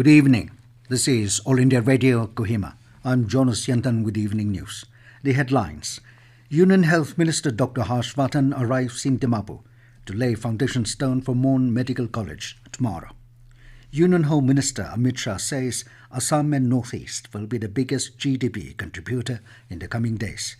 Good evening. This is All India Radio, Kohima. I'm Jonas Yantan with Evening News. The headlines. Union Health Minister Dr. Vardhan arrives in Dimapur to lay foundation stone for Mon Medical College tomorrow. Union Home Minister Amit Shah says Assam and North East will be the biggest GDP contributor in the coming days.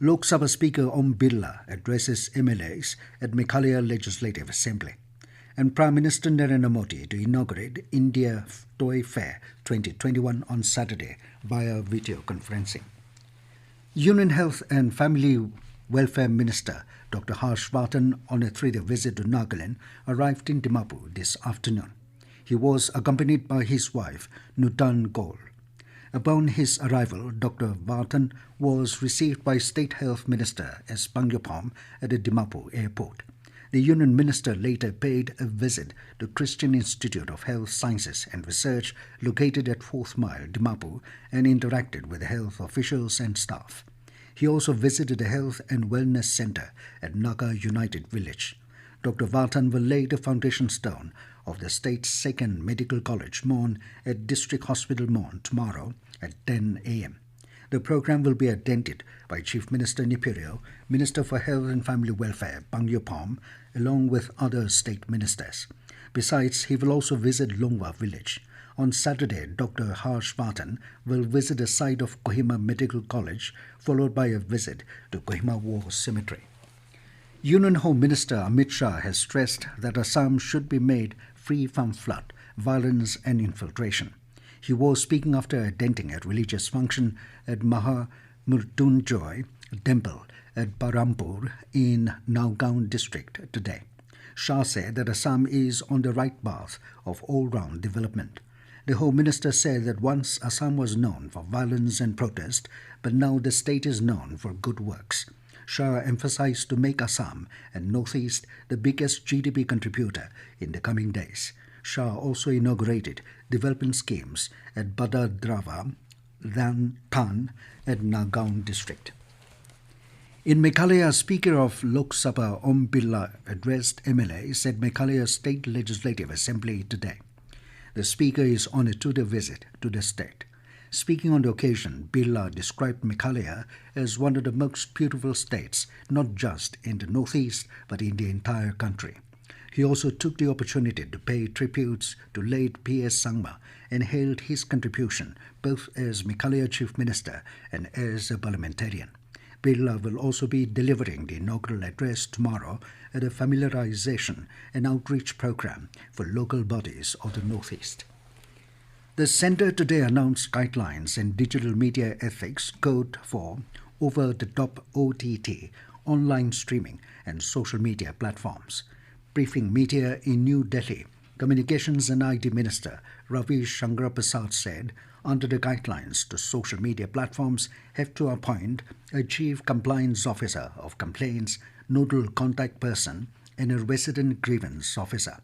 Lok Sabha Speaker Birla addresses MLAs at Meghalaya Legislative Assembly. And Prime Minister Narendra Modi to inaugurate India Toy Fair 2021 on Saturday via video conferencing. Union Health and Family Welfare Minister Dr. Vardhan, on a 3-day visit to Nagaland, arrived in Dimapur this afternoon. He was accompanied by his wife, Nutan Kaur. Upon his arrival, Dr. Vardhan was received by State Health Minister S. Pangyapom at the Dimapur airport. The Union Minister later paid a visit to Christian Institute of Health Sciences and Research located at 4th Mile, Dimapur, and interacted with health officials and staff. He also visited the Health and Wellness Center at Naga United Village. Dr. Vardhan will lay the foundation stone of the state's second medical college, Mon, at District Hospital Mon tomorrow at 10 a.m. The program will be attended by Chief Minister Nipirio, Minister for Health and Family Welfare, Pangyapom, along with other state ministers. Besides, he will also visit Longwa village. On Saturday, Dr. Vardhan will visit the site of Kohima Medical College, followed by a visit to Kohima War Cemetery. Union Home Minister Amit Shah has stressed that Assam should be made free from flood, violence and infiltration. He was speaking after attending a religious function at Mahamrutyunjay Temple at Barampur in Nagaon district today. Shah said that Assam is on the right path of all-round development. The Home Minister said that once Assam was known for violence and protest, but now the state is known for good works. Shah emphasized to make Assam and North East the biggest GDP contributor in the coming days. Shah also inaugurated development schemes at Badadrava, Tan at Nagaon district. In Meghalaya, Speaker of Lok Sabha Birla addressed MLAs at Meghalaya State Legislative Assembly today. The Speaker is on a 2-day visit to the state. Speaking on the occasion, Birla described Meghalaya as one of the most beautiful states, not just in the northeast, but in the entire country. He also took the opportunity to pay tributes to late P.S. Sangma and hailed his contribution both as Meghalaya Chief Minister and as a parliamentarian. Birla will also be delivering the inaugural address tomorrow at a familiarization and outreach program for local bodies of the Northeast. The Centre today announced guidelines and digital media ethics code for over-the-top OTT, online streaming and social media platforms. Briefing media in New Delhi, Communications and IT Minister Ravi Shankar Prasad said under the guidelines, the social media platforms have to appoint a Chief Compliance Officer of Complaints, Nodal Contact Person and a Resident Grievance Officer.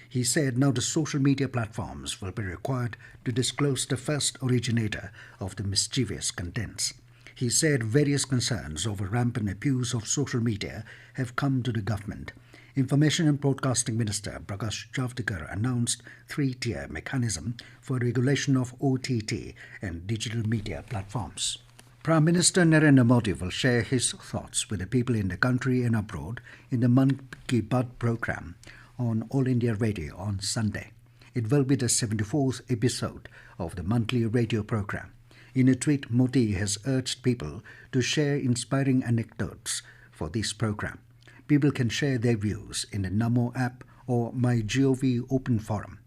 He said now the social media platforms will be required to disclose the first originator of the mischievous contents. He said various concerns over rampant abuse of social media have come to the government. Information and Broadcasting Minister Prakash Javadekar announced 3-tier mechanism for regulation of OTT and digital media platforms. Prime Minister Narendra Modi will share his thoughts with the people in the country and abroad in the Mann Ki Baat program on All India Radio on Sunday. It will be the 74th episode of the monthly radio program. In a tweet, Modi has urged people to share inspiring anecdotes for this program. People can share their views in the Namo app or MyGov Open Forum.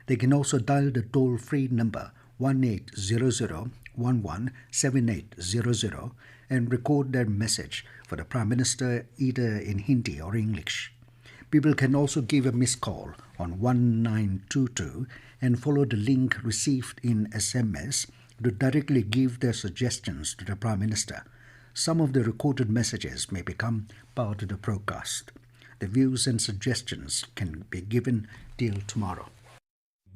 They can also dial the toll-free number 1800-117800 and record their message for the Prime Minister either in Hindi or English. People can also give a missed call on 1922 and follow the link received in SMS to directly give their suggestions to the Prime Minister. Some of the recorded messages may become part of the broadcast. The views and suggestions can be given till tomorrow.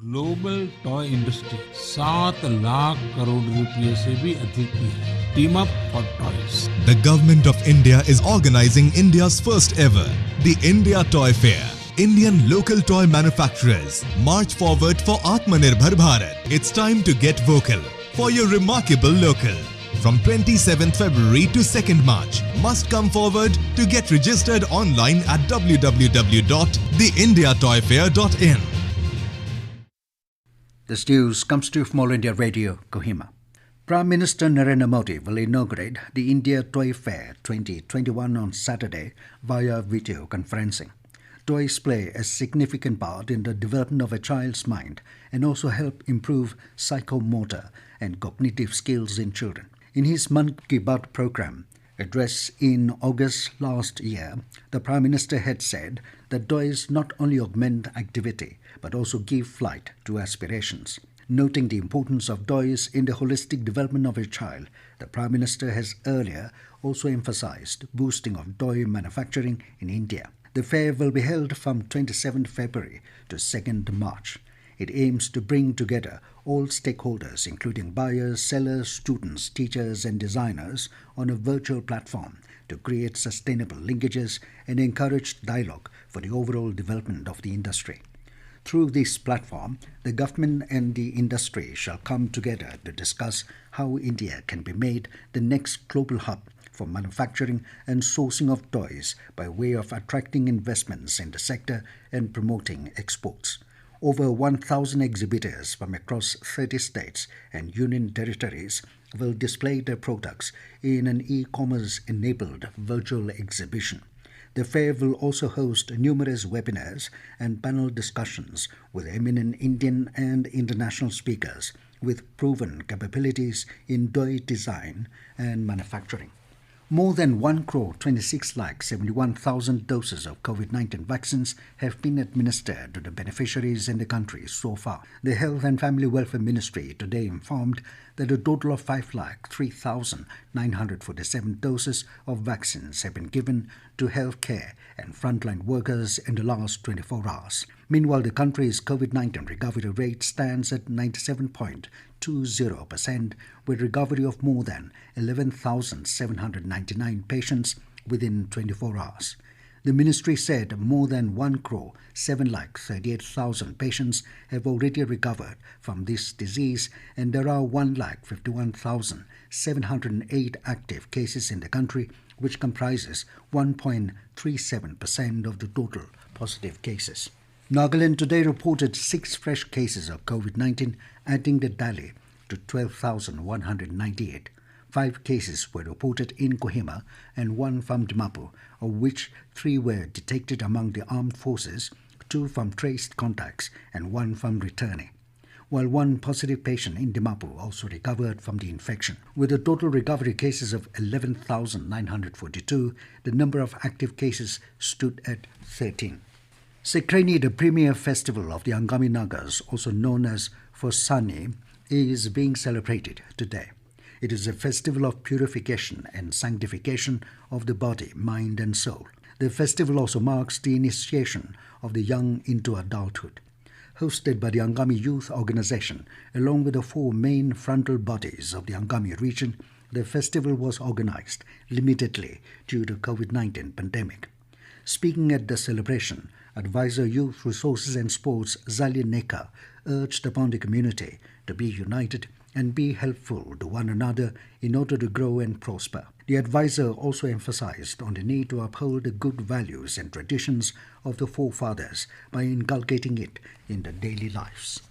Global toy industry 7 lakh crore रुपए से भी अधिक की है. Team up for toys. The Government of India is organizing India's first ever, the India Toy Fair. Indian local toy manufacturers. March forward for Atmanirbhar Bharat. It's time to get vocal for your remarkable local. From 27th February to 2nd March, must come forward to get registered online at www.theindiatoyfair.in. This news comes to you from All India Radio, Kohima. Prime Minister Narendra Modi will inaugurate the India Toy Fair 2021 on Saturday via video conferencing. Toys play a significant part in the development of a child's mind and also help improve psychomotor and cognitive skills in children. In his Man Ki Baat program, address in August last year, the Prime Minister had said that toys not only augment activity but also give flight to aspirations. Noting the importance of toys in the holistic development of a child, the Prime Minister has earlier also emphasized boosting of toy manufacturing in India. The fair will be held from 27 February to 2nd March. It aims to bring together all stakeholders, including buyers, sellers, students, teachers, and designers, on a virtual platform to create sustainable linkages and encourage dialogue for the overall development of the industry. Through this platform, the government and the industry shall come together to discuss how India can be made the next global hub for manufacturing and sourcing of toys by way of attracting investments in the sector and promoting exports. Over 1,000 exhibitors from across 30 states and union territories will display their products in an e-commerce enabled virtual exhibition. The fair will also host numerous webinars and panel discussions with eminent Indian and international speakers with proven capabilities in toy design and manufacturing. More than 1,26,71,000 doses of COVID-19 vaccines have been administered to the beneficiaries in the country so far. The Health and Family Welfare Ministry today informed that a total of 5,03,947 doses of vaccines have been given to healthcare and frontline workers in the last 24 hours. Meanwhile, the country's COVID-19 recovery rate stands at 97.20%, with recovery of more than 11,799 patients within 24 hours. The ministry said more than 1,07,38,000 patients have already recovered from this disease, and there are 1,51,708 active cases in the country, which comprises 1.37% of the total positive cases. Nagaland today reported 6 fresh cases of COVID-19, adding the tally to 12,198. 5 cases were reported in Kohima and 1 from Dimapur, of which 3 were detected among the armed forces, 2 from traced contacts and 1 from returnee. While 1 positive patient in Dimapur also recovered from the infection. With a total recovery cases of 11,942, the number of active cases stood at 13. Sekreni, the premier festival of the Angami Nagas, also known as Fosani, is being celebrated today. It is a festival of purification and sanctification of the body, mind and soul. The festival also marks the initiation of the young into adulthood. Hosted by the Angami Youth Organization, along with the 4 main frontal bodies of the Angami region, the festival was organized limitedly due to COVID-19 pandemic. Speaking at the celebration, Advisor Youth Resources and Sports Zali Neka urged upon the community to be united and be helpful to one another in order to grow and prosper. The advisor also emphasized on the need to uphold the good values and traditions of the forefathers by inculcating it in their daily lives.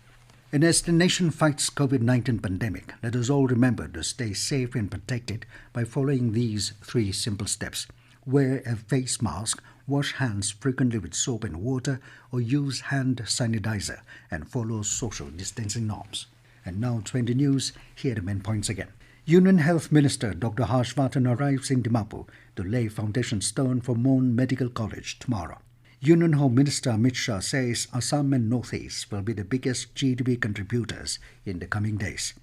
And as the nation fights COVID-19 pandemic, let us all remember to stay safe and protected by following these 3 simple steps. Wear a face mask, wash hands frequently with soap and water, or use hand sanitizer, and follow social distancing norms. And now 20 news, here are the main points again. Union Health Minister Dr. Harsh Vardhan arrives in Dimapur to lay foundation stone for Mon Medical College tomorrow. Union Home Minister Amit Shah says Assam and North East will be the biggest GDP contributors in the coming days.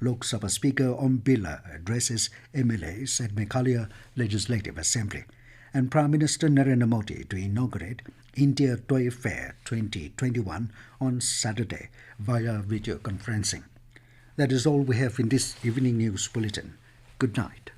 Lok Sabha Speaker Birla addresses MLAs at Meghalaya Legislative Assembly. And Prime Minister Narendra Modi to inaugurate India Toy Fair 2021 on Saturday via video conferencing. That is all we have in this evening news bulletin. Good night.